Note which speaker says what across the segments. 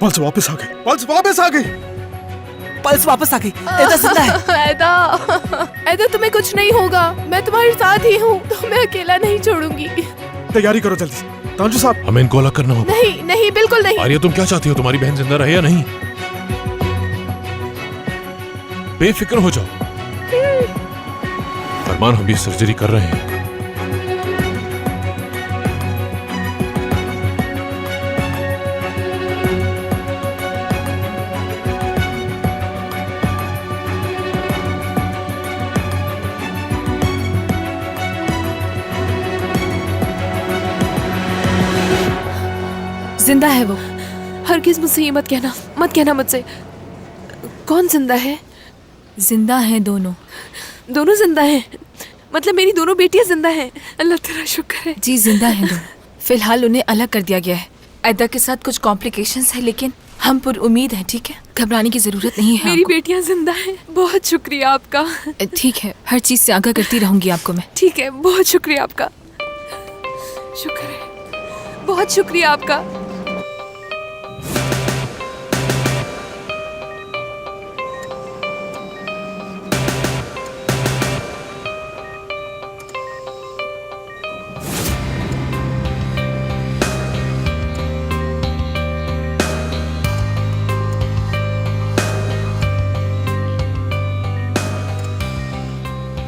Speaker 1: Pulse वापस आ गई, pulse वापस आ गई,
Speaker 2: पल्स वापस आ गई। ऐदा जिंदा है।
Speaker 3: ऐदा तुम्हें कुछ नहीं होगा, मैं तुम्हारे साथ ही हूँ, तुम्हें अकेला नहीं छोड़ूंगी।
Speaker 1: तैयारी करो जल्दी से। तांजू साहब,
Speaker 4: हमें इनको अलग करना होगा।
Speaker 3: नहीं नहीं, बिल्कुल नहीं।
Speaker 4: आर्या, तुम क्या चाहती हो? तुम्हारी बहन जिंदा रहे या नहीं? बेफिक्र हो जाओ फरमान, हम भी सर्जरी कर रहे हैं।
Speaker 3: जिंदा है वो। हरगिज मुझसे ये मत कहना, मत कहना मुझसे। कौन जिंदा है?
Speaker 5: जिंदा हैं दोनों।
Speaker 3: दोनों जिंदा हैं? मतलब मेरी दोनों बेटियां जिंदा हैं? अल्लाह तेरा शुक्र है।
Speaker 5: जी जिंदा हैं दोनों। फिलहाल उन्हें अलग कर दिया गया है। ऐदा के साथ कुछ कॉम्प्लिकेशंस है, लेकिन हम पुर उम्मीद हैं। ठीक है, घबराने की जरूरत नहीं है।
Speaker 3: मेरी बेटियां जिंदा हैं। बहुत शुक्रिया आपका।
Speaker 5: ठीक है, हर चीज से आगाह करती रहूंगी आपको मैं।
Speaker 3: ठीक है, बहुत शुक्रिया आपका। शुक्र है, बहुत शुक्रिया आपका।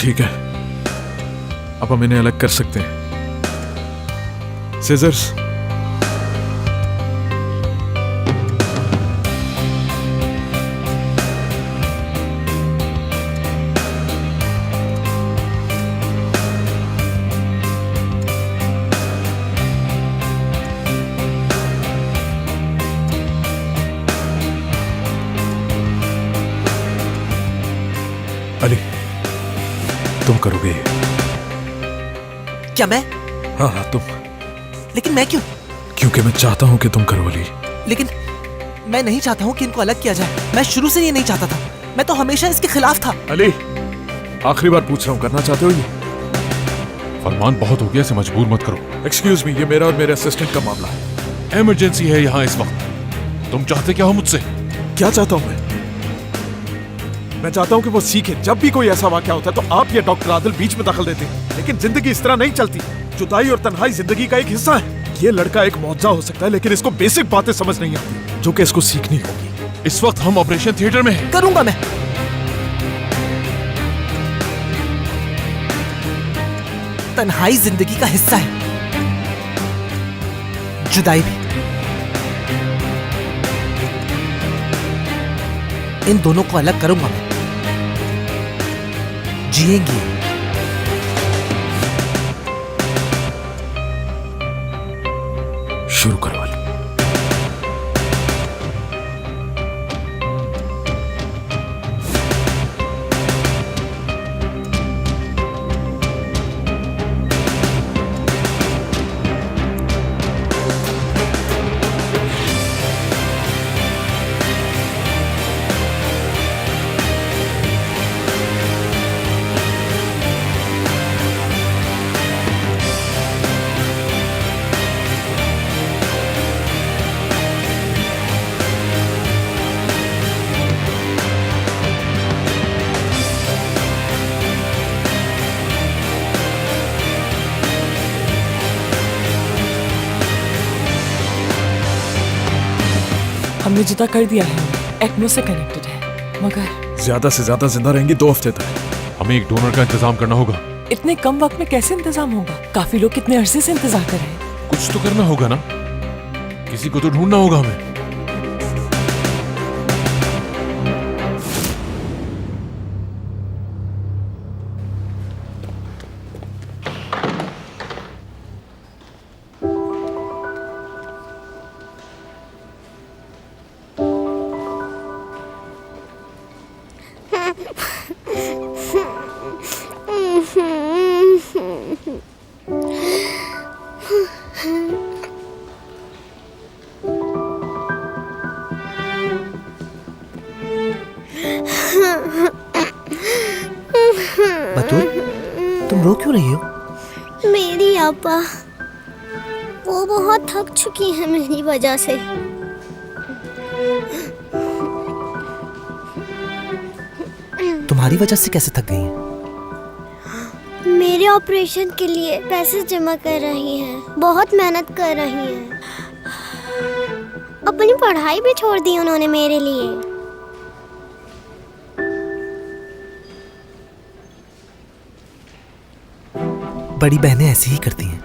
Speaker 1: ठीक है, अब हम इन्हें अलग कर सकते हैं। सीजर्स। अली, तुम करोगे ये?
Speaker 2: क्या मैं?
Speaker 1: हाँ हाँ तुम।
Speaker 2: लेकिन मैं क्यों?
Speaker 1: क्योंकि मैं चाहता हूं कि तुम करो अली।
Speaker 2: लेकिन मैं नहीं चाहता हूँ कि इनको अलग किया जाए। मैं शुरू से ये नहीं चाहता था। मैं तो हमेशा इसके खिलाफ था।
Speaker 1: अली, आखिरी बार पूछ रहा हूँ, करना चाहते हो ये?
Speaker 4: फरमान, बहुत हो गया, इसे मजबूर मत करो।
Speaker 1: एक्सक्यूज मी, ये मेरा और मेरे असिस्टेंट का मामला है।
Speaker 4: इमरजेंसी है यहाँ इस वक्त। तुम चाहते क्या हो मुझसे?
Speaker 1: क्या चाहता हूँ मैं चाहता हूँ कि वो सीखे। जब भी कोई ऐसा वाकया होता है तो आप या डॉक्टर आदिल बीच में दखल देते हैं, लेकिन जिंदगी इस तरह नहीं चलती। जुदाई और तन्हाई जिंदगी का एक हिस्सा है। ये लड़का एक मौजा हो सकता है, लेकिन इसको बेसिक बातें समझ नहीं आती जो कि इसको सीखनी होगी।
Speaker 4: इस वक्त हम ऑपरेशन थिएटर में हैं।
Speaker 2: करूंगा मैं। तन्हाई जिंदगी का हिस्सा है, जुदाई भी। इन दोनों को अलग करूंगा मैं। जिएंगे।
Speaker 1: शुरू करो अली।
Speaker 6: हमने जुदा कर दिया है, एक्नो से कनेक्टेड है, मगर
Speaker 1: ज्यादा से ज्यादा जिंदा रहेंगी 2 हफ्ते तक।
Speaker 4: हमें एक डोनर का इंतजाम करना होगा।
Speaker 6: इतने कम वक्त में कैसे इंतजाम होगा? काफी लोग कितने अरसे से इंतजार कर रहे हैं।
Speaker 4: कुछ तो करना होगा ना, किसी को तो ढूंढना होगा हमें।
Speaker 2: बतूल, तुम रो क्यों रही हो?
Speaker 7: मेरी आपा, वो बहुत थक चुकी है मेरी वजह से।
Speaker 2: तुम्हारी वजह से कैसे थक गई हैं?
Speaker 7: मेरे ऑपरेशन के लिए पैसे जमा कर रही हैं, बहुत मेहनत कर रही हैं। अपनी पढ़ाई भी छोड़ दी उन्होंने मेरे लिए।
Speaker 2: बड़ी बहनें ऐसी ही करती हैं।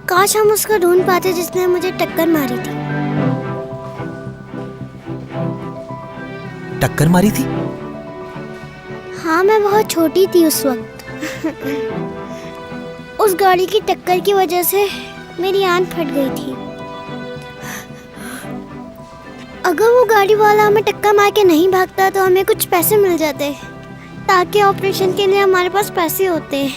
Speaker 7: काश हम उसको ढूंढ पाते जिसने मुझे टक्कर मारी थी।
Speaker 2: टक्कर मारी थी?
Speaker 7: हाँ, मैं बहुत छोटी थी उस वक्त। उस गाड़ी की टक्कर की वजह से मेरी आंख फट गई थी। अगर वो गाड़ी वाला हमें टक्कर मार के नहीं भागता तो हमें कुछ पैसे मिल जाते, ताकि ऑपरेशन के लिए हमारे पास पैसे होते।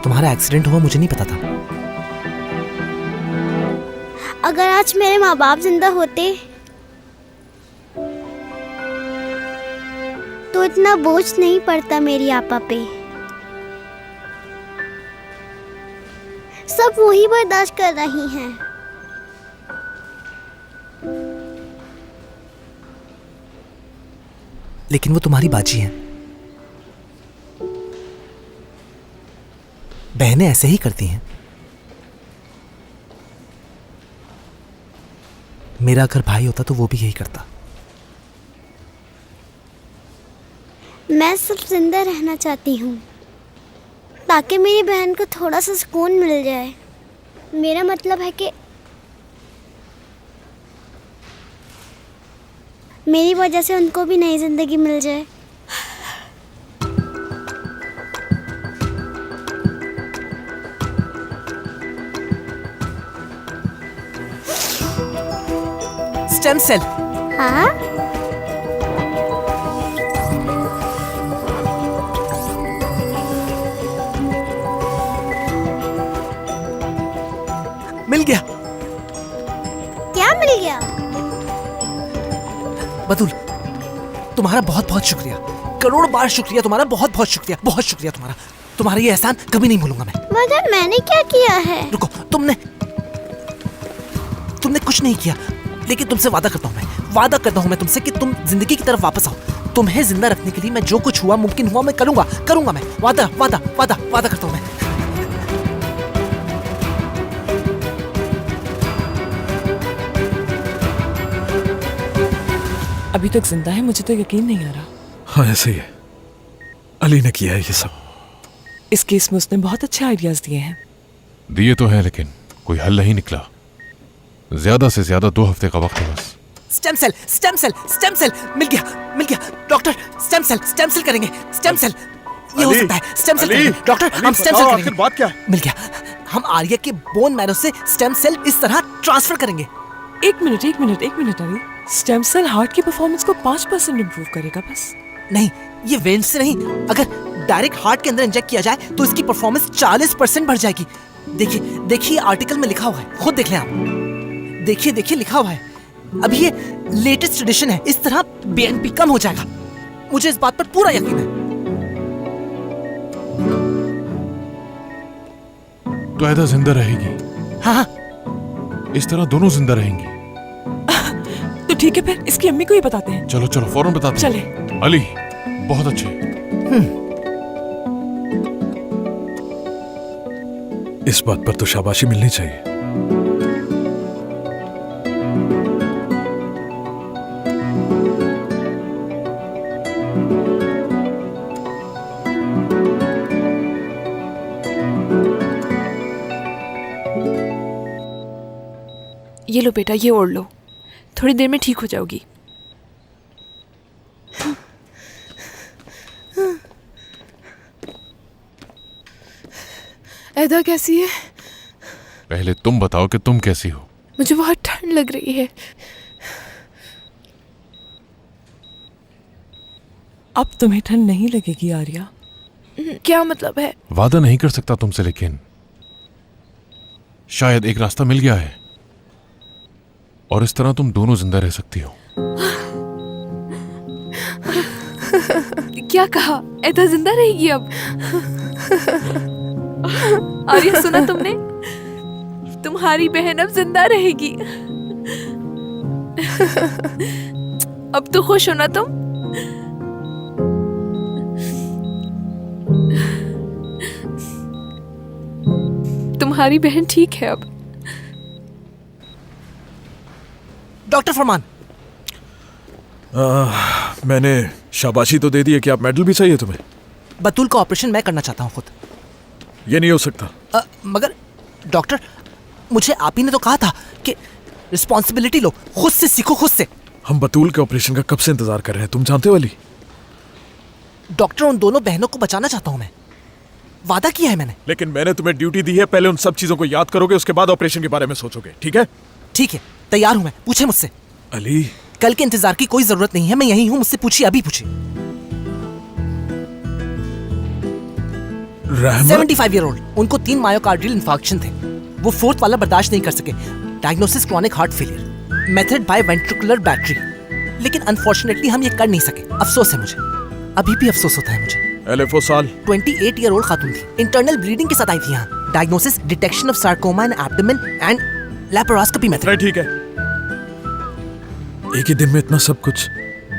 Speaker 2: तुम्हारा एक्सीडेंट हुआ मुझे नहीं पता था।
Speaker 7: अगर आज मेरे माँ बाप जिंदा होते तो इतना बोझ नहीं पड़ता मेरी आपा पे। सब वही बर्दाश्त कर रही हैं।
Speaker 2: लेकिन वो तुम्हारी बाजी है। बहनें ऐसे ही करती हैं। मेरा अगर भाई होता तो वो भी यही करता।
Speaker 7: मैं सिर्फ जिंदा रहना चाहती हूँ, ताकि मेरी बहन को थोड़ा सा सुकून मिल जाए। मेरा मतलब है कि मेरी वजह से उनको भी नई जिंदगी मिल जाए।
Speaker 2: Stem cell.
Speaker 7: हाँ,
Speaker 2: मिल गया।
Speaker 7: क्या मिल गया?
Speaker 2: बतूल, तुम्हारा बहुत बहुत शुक्रिया। करोड़ बार शुक्रिया तुम्हारा। बहुत बहुत शुक्रिया। बहुत शुक्रिया तुम्हारा। तुम्हारा ये एहसान कभी नहीं भूलूंगा मैं।
Speaker 7: मगर मैंने क्या किया है?
Speaker 2: रुको, तुमने कुछ नहीं किया, लेकिन तुमसे वादा करता हूँ मैं तुमसे कि तुम जिंदगी की तरफ वापस आओ। तुम्हें जिंदा रखने के लिए मैं जो कुछ हुआ मुमकिन हुआ मैं करूंगा मैं। वादा करता हूँ मैं।
Speaker 6: अभी तक जिंदा है, मुझे तो यकीन नहीं आ रहा।
Speaker 1: हाँ, ऐसे ही है। अली ने किया है ये सब।
Speaker 6: इस केस में उसने बहुत अच्छे आइडियाज दिए हैं।
Speaker 4: दिए तो है, लेकिन कोई हल नहीं निकला। ज्यादा से ज्यादा 2 हफ्ते का वक्त है बस।
Speaker 2: स्टेम सेल मिल गया डॉक्टर। स्टेम सेल करेंगे। स्टेम सेल ये हो
Speaker 1: अली,
Speaker 2: सकता है। स्टेम सेल
Speaker 1: अली,
Speaker 2: करेंगे डॉक्टर।
Speaker 1: अली,
Speaker 2: हम स्टेम
Speaker 1: बताओ
Speaker 2: सेल
Speaker 1: आखिर
Speaker 2: करेंगे।
Speaker 1: बात क्या है?
Speaker 2: मिल गया। हम आर्या के बोन मैरो से स्टेम सेल इस तरह ट्रांसफर करेंगे।
Speaker 6: एक minute Ali. Stem cell heart की परफॉर्मेंस को 5% इम्प्रूव करेगा बस।
Speaker 2: नहीं, ये वेन्स से नहीं, अगर डायरेक्ट हार्ट के अंदर इंजेक्ट किया जाए तो इसकी परफॉर्मेंस 40% बढ़ जाएगी। देखिए आर्टिकल में लिखा हुआ है, खुद देख लें आप। देखिए लिखा हुआ है। अभी ये लेटेस्ट एडिशन है, इस तरह बीएनपी कम हो जाएगा। मुझे इस बात पर पूरा यकीन है।
Speaker 4: तो ऐदा जिंदा रहेगी।
Speaker 2: हाँ,
Speaker 4: इस तरह दोनों जिंदा रहेंगी।
Speaker 6: तो ठीक है, फिर इसकी अम्मी को ही बताते हैं।
Speaker 4: चलो फौरन बताते
Speaker 6: चले।
Speaker 4: हैं। अली, बहुत अच्छे।
Speaker 1: इस बात पर तो शाबाशी मिलनी चाहिए।
Speaker 3: ये लो बेटा, ये ओढ़ लो, थोड़ी देर में ठीक हो जाओगी। ऐदा कैसी है?
Speaker 4: पहले तुम बताओ कि तुम कैसी हो।
Speaker 3: मुझे बहुत ठंड लग रही है।
Speaker 6: अब तुम्हें ठंड नहीं लगेगी आर्या।
Speaker 3: क्या मतलब है?
Speaker 4: वादा नहीं कर सकता तुमसे, लेकिन शायद एक रास्ता मिल गया है और इस तरह तुम दोनों जिंदा रह सकती हो।
Speaker 3: क्या कहा? एदा जिंदा रहेगी अब? और ये सुना तुमने? तुम्हारी बहन अब जिंदा रहेगी। अब तो खुश हो ना तुम? तुम्हारी बहन ठीक है अब।
Speaker 2: डॉक्टर फरमान,
Speaker 1: मैंने शाबाशी तो दे दी है कि आप मेडल भी चाहिए तुम्हें?
Speaker 2: बतूल का ऑपरेशन मैं करना चाहता हूँ खुद।
Speaker 1: ये नहीं हो सकता।
Speaker 2: मगर डॉक्टर, मुझे आप ही ने तो कहा था कि रिस्पॉन्सिबिलिटी लो, खुद से सीखो, खुद से।
Speaker 1: हम बतूल के ऑपरेशन का कब से इंतजार कर रहे हैं, तुम जानते हो अली?
Speaker 2: डॉक्टर, उन दोनों बहनों को बचाना चाहता हूँ मैं, वादा किया है मैंने।
Speaker 1: लेकिन मैंने तुम्हें ड्यूटी दी है, पहले उन सब चीजों को याद करोगे, उसके बाद ऑपरेशन के बारे में सोचोगे, ठीक है?
Speaker 2: ठीक है, तैयार हूँ मैं, पूछे मुझसे।
Speaker 1: अली,
Speaker 2: कल के इंतजार की कोई जरूरत नहीं है, मैं यही हूँ, मुझसे पूछिए, अभी पूछिए। 75 ईयर ओल्ड, उनको 3 मायोकार्डियल इंफार्क्शन थे। वो 4th वाला बर्दाश्त नहीं कर सके। Diagnosis chronic heart failure, method by ventricular battery. लेकिन अनफॉर्चुनेटली हम ये कर नहीं सके। अफसोस है मुझे, अभी भी अफसोस होता है मुझे।
Speaker 1: LFO साल
Speaker 2: 28 ईयर ओल्ड खातून थी, इंटरनल ब्लीडिंग के साथ आई थी यहाँ। Diagnosis detection of sarcoma in abdomen and laparoscopy method.
Speaker 1: नहीं, ठीक है। एक ही दिन में इतना सब कुछ,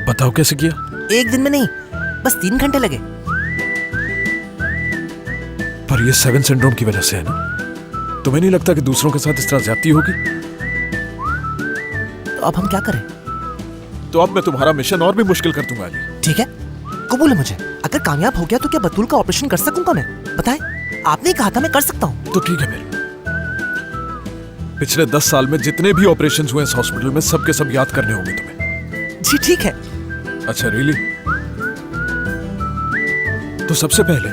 Speaker 1: बताओ कैसे किया?
Speaker 2: एक दिन में नहीं, बस 3 घंटे लगे।
Speaker 1: पर ये 7 सिंड्रोम की वजह से है ना? तुम्हें नहीं लगता कि दूसरों के साथ इस तरह ज्यादती होगी?
Speaker 2: तो अब हम क्या करें?
Speaker 1: तो अब मैं तुम्हारा मिशन और भी मुश्किल कर दूंगा अली।
Speaker 2: ठीक है, कबूल है मुझे। अगर कामयाब हो गया तो क्या बतूल का ऑपरेशन कर सकूंगा मैं? बताएं, आपने ही कहा था मैं कर सकता हूँ।
Speaker 1: तो ठीक है मेरे, पिछले 10 साल में जितने भी ऑपरेशंस हुए इस हॉस्पिटल में, सबके सब याद करने होंगे तुम्हें।
Speaker 2: जी ठीक है।
Speaker 1: अच्छा रियली? तो सबसे पहले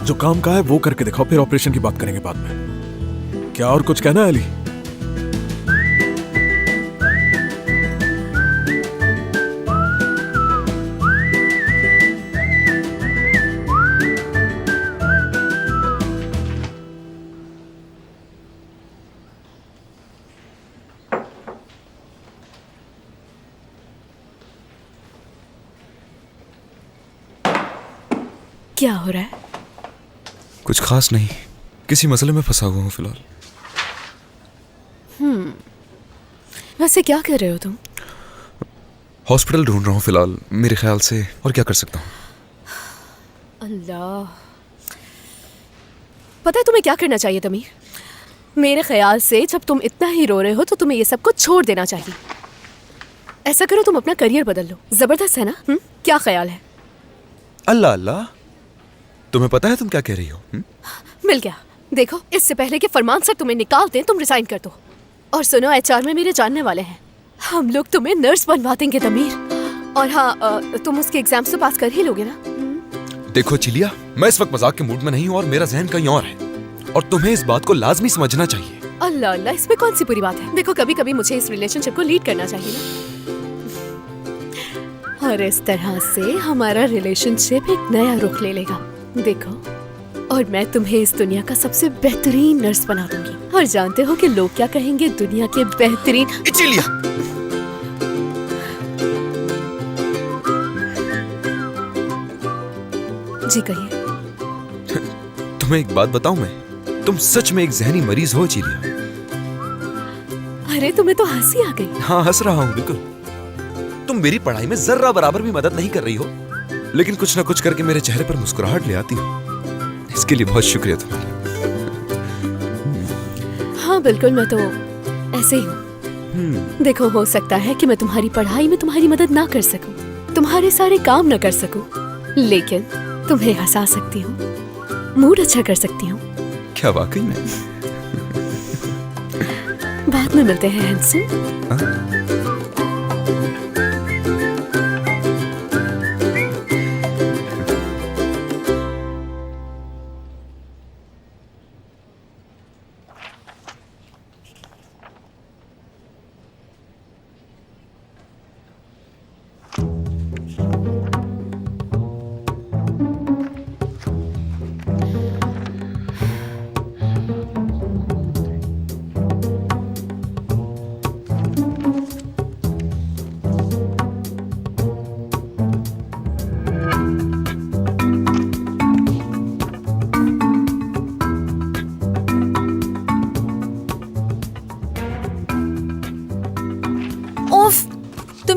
Speaker 1: जो काम का है वो करके दिखाओ, फिर ऑपरेशन की बात करेंगे बाद में। क्या और कुछ कहना है अली?
Speaker 3: क्या हो रहा है?
Speaker 8: कुछ खास नहीं, किसी मसले में फंसा हुआ हूँ फिलहाल।
Speaker 3: वैसे क्या कर रहे हो तुम?
Speaker 8: हॉस्पिटल ढूंढ रहा हूँ फिलहाल, मेरे ख्याल से। और क्या कर सकता हूँ?
Speaker 3: अल्लाह, पता है तुम्हें क्या करना चाहिए तमीर? मेरे ख्याल से जब तुम इतना ही रो रहे हो तो तुम्हें ये सब कुछ छोड़ देना चाहिए। ऐसा करो, तुम अपना करियर बदल लो। जबरदस्त है ना? क्या ख्याल है?
Speaker 8: अल्लाह अल्लाह, तुम्हें पता है तुम क्या कह रही हो?
Speaker 3: मिल गया। देखो, इससे पहले कि फरमान सर तुम्हें निकाल दें, तुम रिजाइन कर दो। और सुनो, HR में मेरे जानने वाले हैं, हम लोग तुम्हें नर्स बनवा देंगे तमीर। और हाँ, तुम उसके एग्जाम्स तो पास कर ही लोगे ना?
Speaker 8: देखो चिलिया, मैं इस वक्त मजाक के मूड में नहीं हूँ और मेरा जहन कहीं और है, और तुम्हें इस बात को लाजमी समझना चाहिए।
Speaker 3: अल्लाह अल्लाह, इसमें कौन सी बुरी बात है? देखो, कभी कभी मुझे इस रिलेशनशिप को लीड करना चाहिए ना, और इस तरह से हमारा रिलेशनशिप एक नया रुख ले लेगा। देखो, और मैं तुम्हें इस दुनिया का सबसे बेहतरीन नर्स बना दूंगी। और जानते हो कि लोग क्या कहेंगे? दुनिया के बेहतरीन।
Speaker 8: चिलिया,
Speaker 3: जी कहिए।
Speaker 8: तुम्हें एक बात बताऊं मैं, तुम सच में एक जहनी मरीज हो चिलिया।
Speaker 3: अरे तुम्हें तो हंसी आ गई।
Speaker 8: हाँ, हंस रहा हूँ बिल्कुल। तुम मेरी पढ़ाई में जर्रा बराबर भी मदद नहीं कर रही हो, लेकिन कुछ ना कुछ करके मेरे चेहरे पर मुस्कुराहट ले आती हो। इसके लिए बहुत शुक्रिया तुम्हारा।
Speaker 3: हाँ बिल्कुल, मैं तो ऐसे ही हूँ। देखो, हो सकता है कि मैं तुम्हारी पढ़ाई में तुम्हारी मदद ना कर सकूं, तुम्हारे सारे काम ना कर सकूं, लेकिन तुम्हें हंसा सकती हूँ, मूड अच्छा कर सकती हूँ।
Speaker 8: क्या वाकई में?
Speaker 3: बाद में मिलते हैं हैंडसम।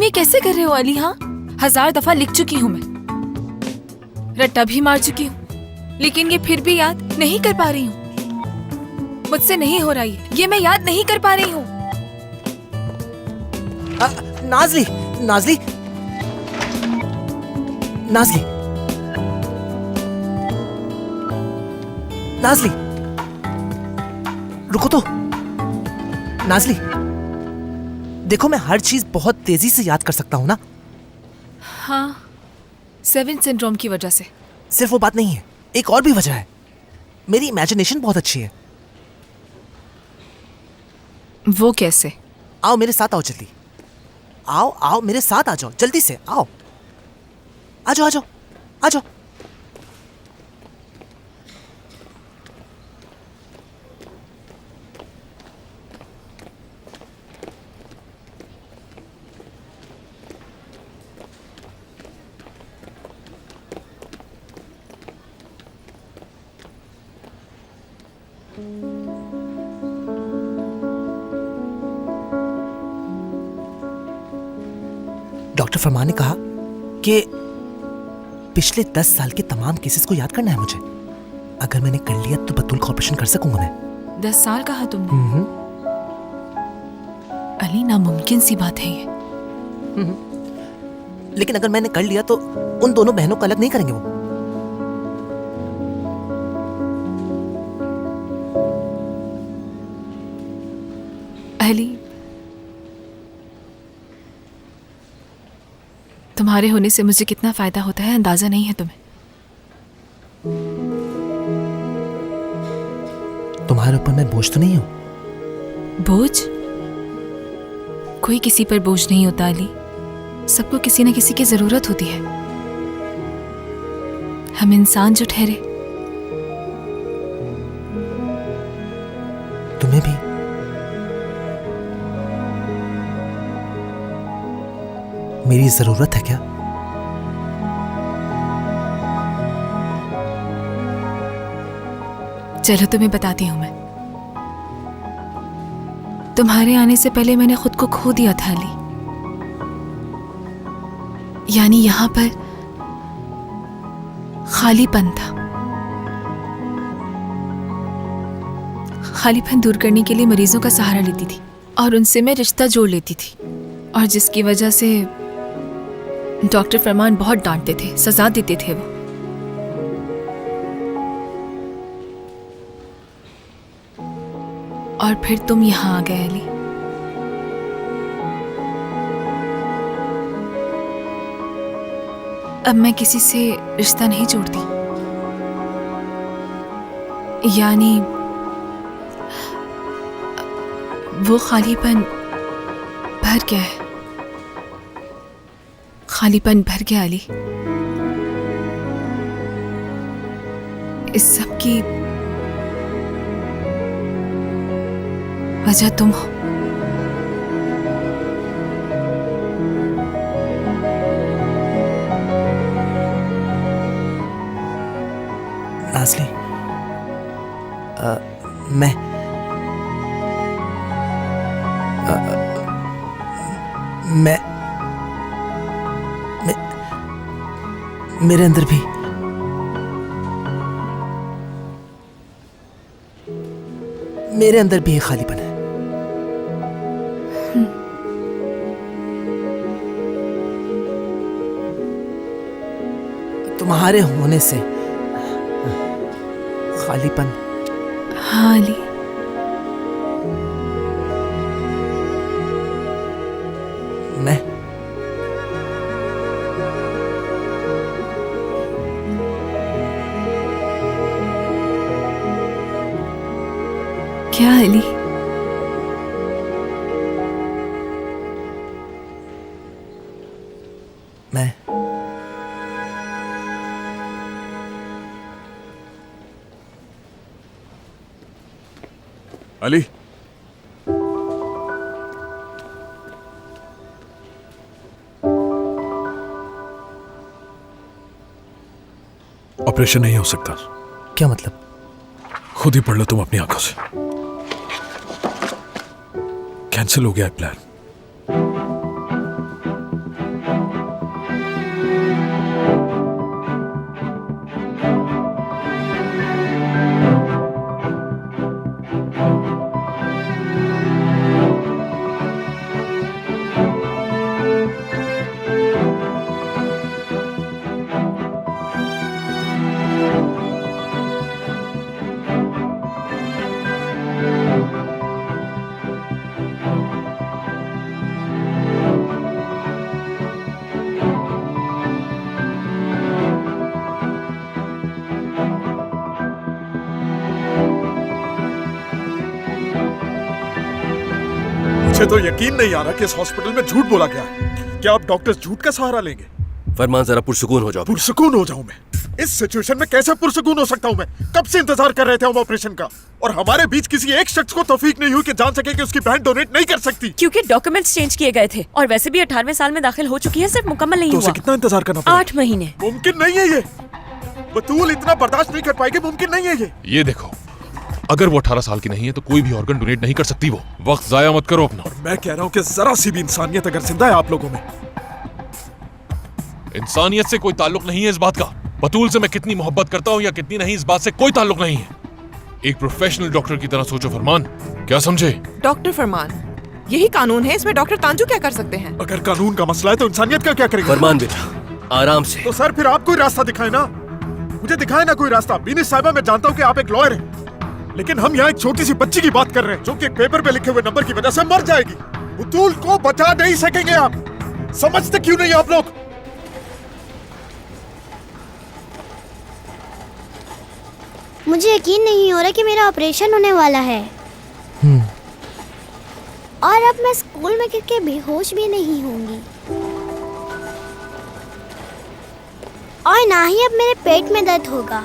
Speaker 5: ये कैसे कर रहे हो अली? हाँ, 1000 दफा लिख चुकी हूँ मैं, रट्टा भी मार चुकी हूँ, लेकिन ये फिर भी याद नहीं कर पा रही हूँ। मुझसे नहीं हो रही, ये मैं याद नहीं कर पा रही हूँ।
Speaker 2: नाज़ली, नाज़ली, नाज़ली, नाज़ली, रुको तो। नाज़ली, देखो मैं हर चीज बहुत तेजी से याद कर सकता हूं ना।
Speaker 5: हाँ, 7 सिंड्रोम की वजह से।
Speaker 2: सिर्फ वो बात नहीं है, एक और भी वजह है। मेरी इमेजिनेशन बहुत अच्छी है।
Speaker 5: वो कैसे?
Speaker 2: आओ मेरे साथ, आओ जल्दी। आओ आओ मेरे साथ आ जाओ, जल्दी से आओ। आ जाओ आ जाओ आ जाओ। डॉक्टर फरमान ने कहा कि पिछले 10 साल के तमाम केसेस को याद करना है मुझे। अगर मैंने कर लिया तो बतूल का ऑपरेशन कर सकूंगा मैं।
Speaker 5: 10 साल कहा तुमने? अली, नामुमकिन सी बात है ये।
Speaker 2: लेकिन अगर मैंने कर लिया तो उन दोनों बहनों को अलग नहीं करेंगे वो।
Speaker 5: अली, तुम्हारे होने से मुझे कितना फायदा होता है अंदाजा नहीं है तुम्हें।
Speaker 2: तुम्हारे ऊपर मैं बोझ तो नहीं हूं?
Speaker 5: बोझ? कोई किसी पर बोझ नहीं होता अली, सबको किसी न किसी की जरूरत होती है। हम इंसान जो ठहरे।
Speaker 2: तुम्हें भी? मेरी जरूरत है क्या?
Speaker 5: चलो तुम्हें बताती हूं मैं। तुम्हारे आने से पहले मैंने खुद को खो दिया था अली। यानी यहां पर खालीपन था। खालीपन दूर करने के लिए मरीजों का सहारा लेती थी और उनसे मैं रिश्ता जोड़ लेती थी, और जिसकी वजह से डॉक्टर फरमान बहुत डांटते थे, सजा देते थे वो। और फिर तुम यहां आ गए अली। अब मैं किसी से रिश्ता नहीं जोड़ती। यानी वो खालीपन भर गया है। खालीपन भर गया अली। इस सब की वजह तुम हो।
Speaker 2: नाज़ली, मेरे अंदर भी एक खालीपन है। तुम्हारे होने से खालीपन।
Speaker 5: हाँ अली,
Speaker 2: मैं
Speaker 5: क्या अली?
Speaker 2: मैं
Speaker 1: अली, ऑपरेशन नहीं हो सकता।
Speaker 2: क्या मतलब?
Speaker 1: खुद ही पढ़ लो तुम अपनी आंखों से। कैंसिल हो गया है प्लान। मुझे तो यकीन नहीं आ रहा कि इस हॉस्पिटल में झूठ बोला गया है। क्या आप डॉक्टर्स झूठ का सहारा लेंगे?
Speaker 9: फरमान, जरा पुरसुकून हो जाओ।
Speaker 1: पुरसुकून हो जाऊं मैं? इस सिचुएशन में कैसे पुरसुकून हो सकता हूं मैं? कब से इंतजार कर रहे थे हम ऑपरेशन का, और हमारे बीच किसी एक शख्स को तौफीक नहीं हुई कि जान सके कि उसकी बहन डोनेट नहीं कर सकती।
Speaker 6: क्योंकि डॉक्यूमेंट्स चेंज किए गए थे और वैसे भी 18वें साल में दाखिल हो चुकी है, सिर्फ मुकम्मल नहीं
Speaker 1: तो
Speaker 6: हुआ।
Speaker 1: उसे कितना इंतजार करना पड़ा?
Speaker 6: 8 महीने।
Speaker 1: मुमकिन नहीं है ये। बतूल इतना बर्दाश्त नहीं कर पाएगी, मुमकिन नहीं है
Speaker 4: ये देखो, अगर वो 18 साल की नहीं है तो कोई भी ऑर्गन डोनेट नहीं कर सकती। वो वक्त जाया मत करो अपना।
Speaker 1: मैं कह रहा हूँ कि जरा सी भी इंसानियत अगर जिंदा है आप लोगों में।
Speaker 4: इंसानियत से कोई ताल्लुक नहीं है इस बात का। बतूल से मैं कितनी मोहब्बत करता हूँ या कितनी नहीं, इस बात से कोई ताल्लुक नहीं है। एक प्रोफेशनल डॉक्टर की तरह सोचो फरमान, क्या समझे?
Speaker 10: डॉक्टर फरमान, यही कानून है, इसमें डॉक्टर तांजू क्या कर सकते हैं?
Speaker 1: अगर कानून का मसला है तो इंसानियत का क्या करेंगे?
Speaker 9: फरमान बेटा, आराम से।
Speaker 1: तो सर फिर आप कोई रास्ता दिखाए ना, मुझे दिखाए ना कोई रास्ता। बीनिश साहिबा, मैं जानता हूँ कि आप एक लॉयर हैं, लेकिन हम यहाँ एक छोटी सी बच्ची की बात कर रहे हैं जो कि एक पेपर पे लिखे हुए नंबर की वजह से मर जाएगी। बतूल को बचा नहीं सकेंगे आप। समझते क्यों नहीं आप लोग?
Speaker 7: मुझे यकीन नहीं हो रहा कि मेरा ऑपरेशन होने वाला है, और अब मैं स्कूल में गिर के बेहोश भी नहीं होंगी, और ना ही अब मेरे पेट में दर्द होगा।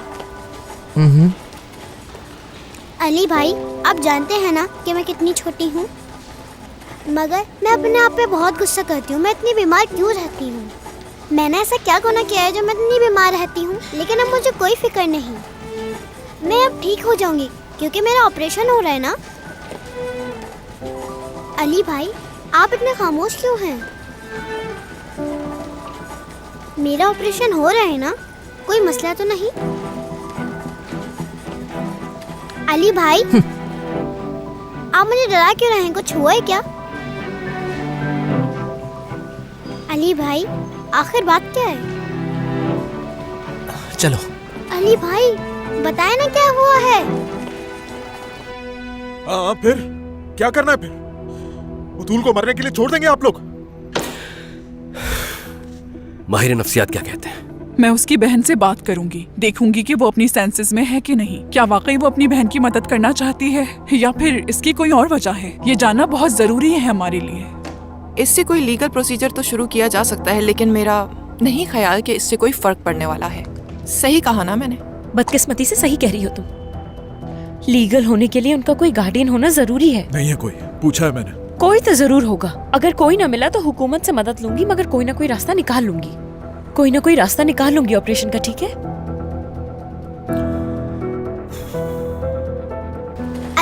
Speaker 7: अली भाई, आप जानते हैं ना कि मैं कितनी छोटी हूँ, मगर मैं अपने आप पे बहुत गुस्सा करती हूँ। मैं इतनी बीमार क्यों रहती हूँ? मैंने ऐसा क्या गुनाह किया है जो मैं इतनी बीमार रहती हूँ? लेकिन अब मुझे कोई फिक्र नहीं, मैं अब ठीक हो जाऊंगी क्योंकि मेरा ऑपरेशन हो रहा है ना। अली भाई, आप इतने खामोश क्यों हैं? मेरा ऑपरेशन हो रहा है ना, कोई मसला तो नहीं? अली भाई, आप मुझे डरा क्यों रहे हैं? कुछ हुआ है क्या? अली भाई, आखिर बात क्या है?
Speaker 2: चलो।
Speaker 7: अली भाई, बताए ना क्या हुआ है?
Speaker 1: फिर क्या करना है? फिर बतूल को मरने के लिए छोड़ देंगे आप लोग?
Speaker 9: माहिर नफ्सियात क्या कहते हैं?
Speaker 10: मैं उसकी बहन से बात करूंगी, देखूंगी कि वो अपनी सेंसेस में है कि नहीं। क्या वाकई वो अपनी बहन की मदद करना चाहती है या फिर इसकी कोई और वजह है? ये जानना बहुत जरूरी है हमारे लिए। इससे कोई लीगल प्रोसीजर तो शुरू किया जा सकता है, लेकिन मेरा नहीं ख्याल कि इससे कोई फर्क पड़ने वाला है। सही कहा ना मैंने?
Speaker 6: बदकिस्मती से सही कह रही हो तुम। लीगल होने के लिए उनका कोई गार्डियन होना जरूरी है।
Speaker 1: नहीं है कोई, पूछा है मैंने।
Speaker 6: कोई तो जरूर होगा। अगर कोई ना मिला तो हुकूमत से मदद लूंगी, मगर कोई ना कोई रास्ता निकाल लूंगी। कोई ना कोई रास्ता निकाल लूंगी ऑपरेशन का, ठीक है?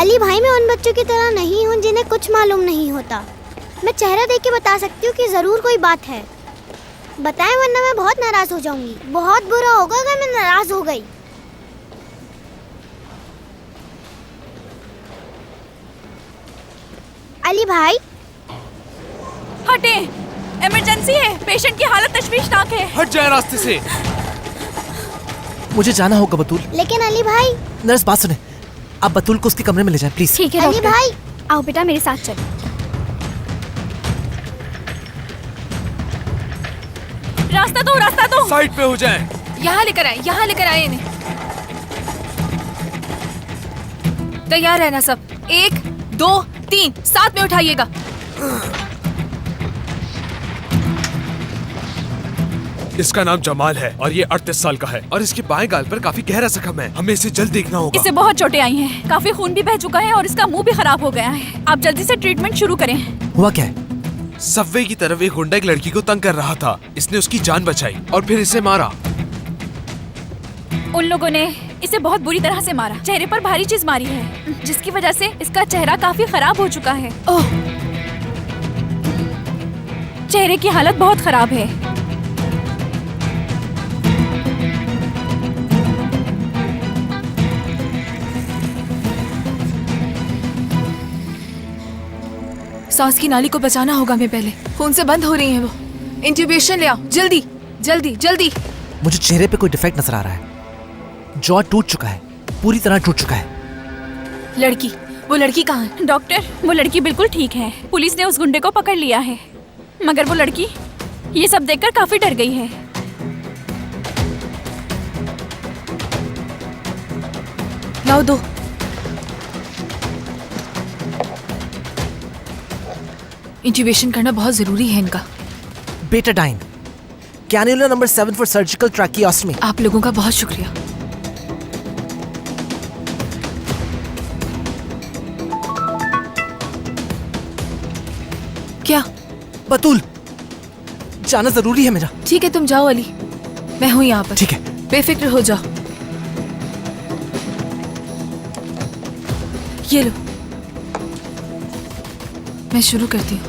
Speaker 7: अली भाई, मैं उन बच्चों की तरह नहीं हूँ जिन्हें कुछ मालूम नहीं होता। मैं चेहरा देख के बता सकती हूँ कि जरूर कोई बात है। बताएं, वरना मैं बहुत नाराज हो जाऊंगी। बहुत बुरा होगा अगर मैं नाराज हो गई। अली भाई,
Speaker 5: हटे, इमरजेंसी है, पेशेंट की हालत तशवीशनाक है।
Speaker 9: हट जाए रास्ते से।
Speaker 2: मुझे जाना होगा बतूल।
Speaker 7: लेकिन अली भाई।
Speaker 2: नर्स, बात सुने, आप बतूल को उसके कमरे में ले जाएं प्लीज।
Speaker 3: ठीक है
Speaker 7: अली
Speaker 3: डॉक्टर।
Speaker 7: भाई,
Speaker 3: आओ बेटा, मेरे साथ चलो।
Speaker 5: रास्ता दो, रास्ता दो।
Speaker 9: साइड पे हो जाए।
Speaker 5: यहाँ लेकर आए, यहाँ लेकर आए इन्हें। तैयार रहना सब। 1 2 3, साथ में उठाइएगा।
Speaker 8: इसका नाम जमाल है और ये 38 साल का है और इसके बाएं गाल पर काफी गहरा जख्म है। हमें इसे जल्द देखना होगा।
Speaker 5: इसे बहुत चोटें आई हैं, काफी खून भी बह चुका है और इसका मुंह भी खराब हो गया है। आप जल्दी से ट्रीटमेंट शुरू करें।
Speaker 2: हुआ क्या है?
Speaker 8: सबवे की तरफ एक गुंडा एक लड़की को तंग कर रहा था। इसने उसकी जान बचाई और फिर इसे मारा।
Speaker 5: उन लोगों ने इसे बहुत बुरी तरह से मारा। चेहरे पर भारी चीज मारी है, जिसकी वजह से इसका चेहरा काफी खराब हो चुका है। ओह, चेहरे की हालत बहुत खराब है। सांस की नाली को बचाना होगा हमें पहले। खून से बंद हो रही है वो। इंट्यूबेशन ले आओ, जल्दी जल्दी जल्दी।
Speaker 2: मुझे चेहरे पे कोई डिफेक्ट नजर आ रहा है। जॉ टूट चुका है, पूरी तरह टूट चुका है।
Speaker 5: लड़की, वो लड़की कहाँ है? डॉक्टर, वो लड़की बिल्कुल ठीक है। पुलिस ने उस गुंडे को पकड़ लिया है, मगर वो लड़की ये सब देखकर काफी डर गई है। लाओ दो। इंट्यूबेशन करना बहुत जरूरी है इनका।
Speaker 2: बेटाडाइन, कैन्युला नंबर 7 फॉर सर्जिकल ट्रैकियोस्टमी।
Speaker 5: आप लोगों का बहुत शुक्रिया। क्या?
Speaker 2: बतूल, जाना जरूरी है मेरा।
Speaker 5: ठीक है, तुम जाओ अली, मैं हूं यहाँ पर।
Speaker 2: ठीक है,
Speaker 5: बेफिक्र हो जाओ। ये लो, मैं शुरू करती हूँ।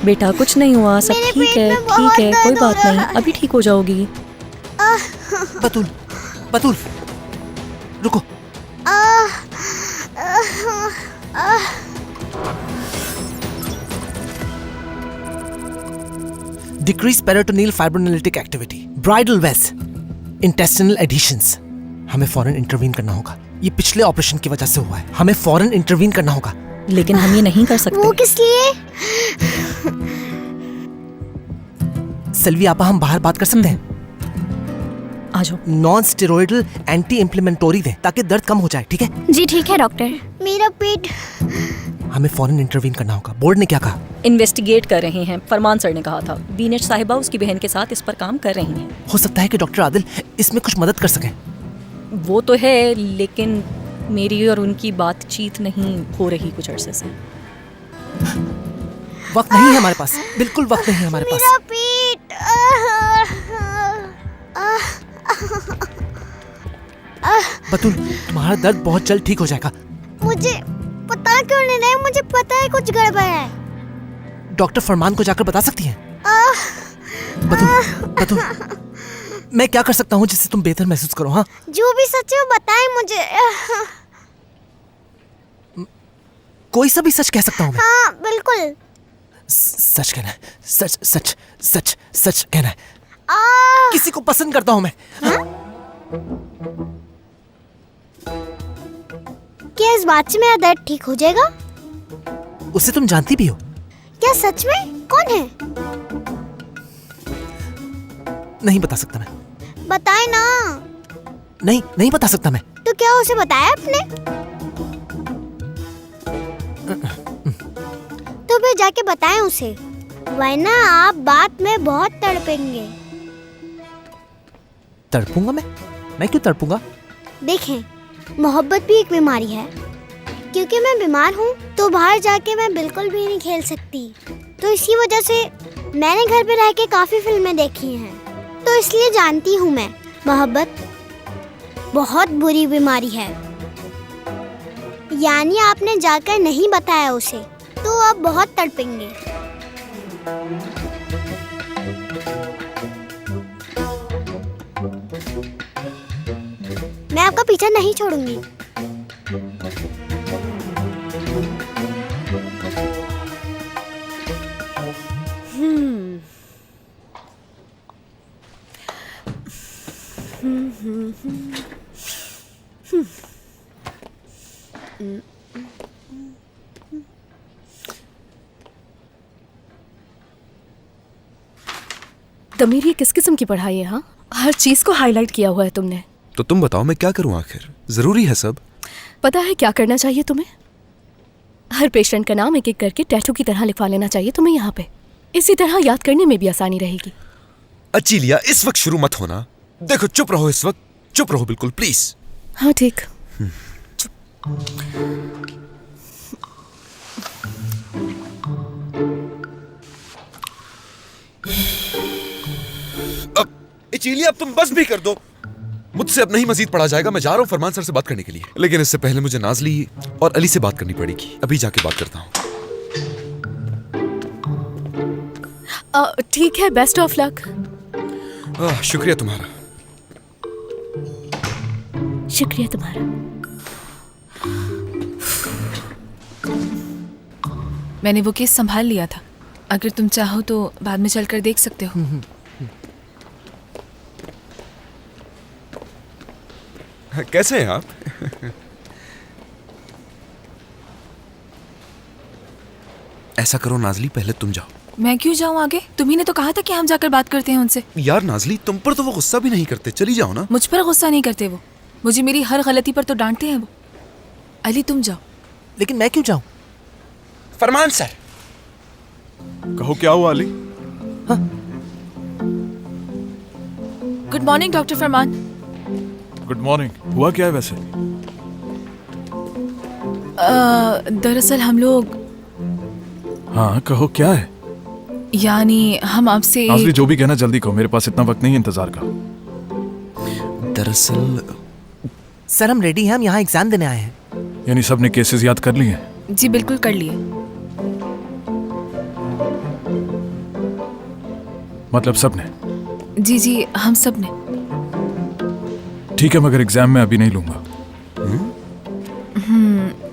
Speaker 6: बेटा कुछ नहीं हुआ, सब
Speaker 7: मेरे
Speaker 6: ठीक
Speaker 7: पेट
Speaker 6: है,
Speaker 7: में बहुत
Speaker 6: ठीक है, कोई
Speaker 7: दर्द
Speaker 6: बात
Speaker 7: हो रहा
Speaker 6: नहीं,
Speaker 7: है।
Speaker 6: अभी ठीक हो जाओगी।
Speaker 2: बतूल, बतूल, रुको। डिक्रीज पेरिटोनियल फाइब्रोनेलिटिक एक्टिविटी, ब्राइडल वेस, इंटेस्टिनल एडिशंस। हमें फौरन इंटरवीन करना होगा। ये पिछले ऑपरेशन की वजह से हुआ है। हमें फौरन इंटरवीन करना होगा।
Speaker 6: लेकिन हम ये नहीं कर
Speaker 7: वो
Speaker 6: सकते।
Speaker 7: किस लिए?
Speaker 2: सेल्वी आपा, हम बाहर बात कर सकते हैं?
Speaker 6: आ जाओ।
Speaker 2: नॉन स्टेरॉइडल एंटी इम्प्लीमेंटोरी दें ताकि दर्द कम हो जाए, ठीक है?
Speaker 7: जी ठीक है डॉक्टर। मेरा पेट।
Speaker 2: हमें फौरन इंटरवीन करना होगा। बोर्ड ने क्या कहा?
Speaker 6: इन्वेस्टिगेट कर रहे हैं, फरमान सर ने कहा था। बीनेट साहिबा उसकी बहन के साथ इस पर काम कर रही हैं।
Speaker 2: हो सकता है कि डॉक्टर आदिल इसमें कुछ मदद कर सकें।
Speaker 6: वो तो है, लेकिन मेरी और उनकी बातचीत नहीं हो रही कुछ अरसे से।
Speaker 2: वक्त नहीं है हमारे पास, बिल्कुल वक्त नहीं है हमारे पास।
Speaker 7: मेरा पेट।
Speaker 2: बतूल, तुम्हारा दर्द बहुत जल्द ठीक हो जाएगा।
Speaker 7: मुझे पता क्यों नहीं रहा है? मुझे पता है कुछ गड़बड़ है।
Speaker 2: डॉक्टर फरमान को जाकर बता सकती हैं? बतूल, बतूल, मैं क्या कर सकता हूँ जिससे तुम बेहतर महसूस करो? हाँ,
Speaker 7: जो भी सच है वो बताएं मुझे।
Speaker 2: कोई सा भी सच कह सकता हूँ मैं।
Speaker 7: हाँ बिल्कुल।
Speaker 2: सच कहना है, सच सच सच सच कहना है।
Speaker 7: आ,
Speaker 2: किसी को पसंद करता हूँ मैं।
Speaker 7: क्या इस बात से मेरा दर्द ठीक हो जाएगा?
Speaker 2: उसे तुम जानती भी हो?
Speaker 7: क्या सच में? कौन है?
Speaker 2: नहीं बता सकता मैं।
Speaker 7: बताए ना।
Speaker 2: नहीं, नहीं बता सकता मैं।
Speaker 7: तो क्या उसे बताया आपने? तो फिर जाके बताएं उसे, वरना आप बात में बहुत तड़पेंगे।
Speaker 2: तड़पूंगा मैं? मैं क्यों तड़पूंगा?
Speaker 7: देखें, मोहब्बत भी एक बीमारी है। क्योंकि मैं बीमार हूँ तो बाहर जाके मैं बिल्कुल भी नहीं खेल सकती। तो इसी वजह से मैंने घर पे रह के काफी फिल्में देखी हैं। तो इसलिए जानती हूँ मैं, मोहब्बत बहुत बुरी बीमारी है। यानी आपने जाकर नहीं बताया उसे, तो आप बहुत तड़पेंगे। मैं आपका पीछा नहीं छोड़ूंगी।
Speaker 3: दमीर, ये किस किस्म की पढ़ाई है? हाँ, हर चीज को हाईलाइट किया हुआ है तुमने।
Speaker 8: तो तुम बताओ मैं क्या करूं? आखिर जरूरी है सब।
Speaker 3: पता है क्या करना चाहिए तुम्हें? हर पेशेंट का नाम एक एक करके टैटू की तरह लिखवा लेना चाहिए तुम्हें यहाँ पे। इसी तरह याद करने में भी आसानी रहेगी।
Speaker 8: अचीलिया, इस वक्त शुरू मत होना। देखो, चुप रहो इस वक्त, चुप रहो बिल्कुल प्लीज।
Speaker 3: हाँ ठीक।
Speaker 8: इचीलिया, अब तुम बस भी कर दो। मुझसे अब नहीं मजीद पढ़ा जाएगा। मैं जा रहा हूँ फरमान सर से बात करने के लिए, लेकिन इससे पहले मुझे नाजली और अली से बात करनी पड़ेगी। अभी जाके बात करता हूँ।
Speaker 3: ठीक है, बेस्ट ऑफ लक।
Speaker 8: शुक्रिया तुम्हारा।
Speaker 3: शुक्रिया तुम्हारा।
Speaker 5: मैंने वो केस संभाल लिया था। अगर तुम चाहो तो बाद में चलकर देख सकते हो।
Speaker 8: कैसे हैं आप? ऐसा करो नाजली, पहले तुम जाओ।
Speaker 5: मैं क्यों जाऊं आगे? तुम्ही ने तो कहा था कि हम जाकर बात करते हैं उनसे।
Speaker 8: यार नाजली, तुम पर तो वो गुस्सा भी नहीं करते। चली जाओ ना।
Speaker 5: मुझ पर गुस्सा नहीं करते वो, मुझे मेरी हर गलती पर तो डांटते हैं वो। अली तुम जाओ।
Speaker 2: लेकिन मैं क्यों जाऊं?
Speaker 8: फरमान सर।
Speaker 1: कहो क्या हुआ Ali?
Speaker 5: Good morning doctor Farman.
Speaker 1: Good morning. हुआ क्या है वैसे?
Speaker 5: दरअसल हम लोग,
Speaker 1: हाँ कहो क्या है?
Speaker 5: यानी हम आपसे
Speaker 1: नाज़री जो भी कहना जल्दी कहो, मेरे पास इतना वक्त नहीं है इंतजार का।
Speaker 8: दरअसल
Speaker 2: सर हम रेडी हैं, हम यहाँ एग्जाम देने आए हैं।
Speaker 1: यानी सबने केसेस याद कर लिए हैं?
Speaker 5: जी बिल्कुल कर लिए।
Speaker 1: मतलब सबने?
Speaker 5: जी हम सब ने।
Speaker 1: ठीक है मगर एग्जाम में अभी नहीं लूंगा।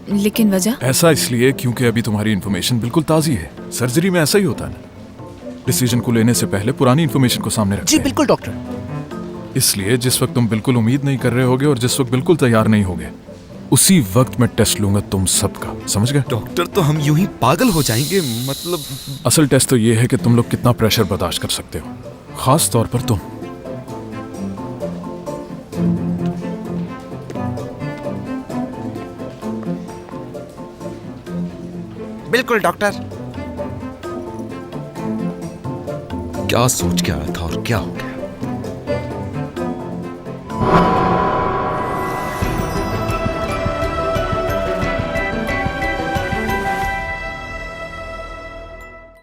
Speaker 5: लेकिन वजह?
Speaker 1: ऐसा इसलिए क्योंकि अभी तुम्हारी इन्फॉर्मेशन बिल्कुल ताजी है। सर्जरी में ऐसा ही होता है ना, डिसीजन को लेने से पहले पुरानी इन्फॉर्मेशन को सामने रखते
Speaker 2: जी
Speaker 1: हैं।
Speaker 2: बिल्कुल डॉक्टर।
Speaker 1: इसलिए जिस वक्त तुम बिल्कुल उम्मीद नहीं कर रहे होगे और जिस वक्त बिल्कुल तैयार नहीं होगे, उसी वक्त मैं टेस्ट लूंगा तुम सबका, समझ गए?
Speaker 8: डॉक्टर तो हम यूं ही पागल हो जाएंगे, मतलब
Speaker 1: असल टेस्ट तो ये है कि तुम लोग कितना प्रेशर बर्दाश्त कर सकते हो, खास तौर पर तुम।
Speaker 8: बिल्कुल डॉक्टर। क्या सोच के आया था और क्या हो गया?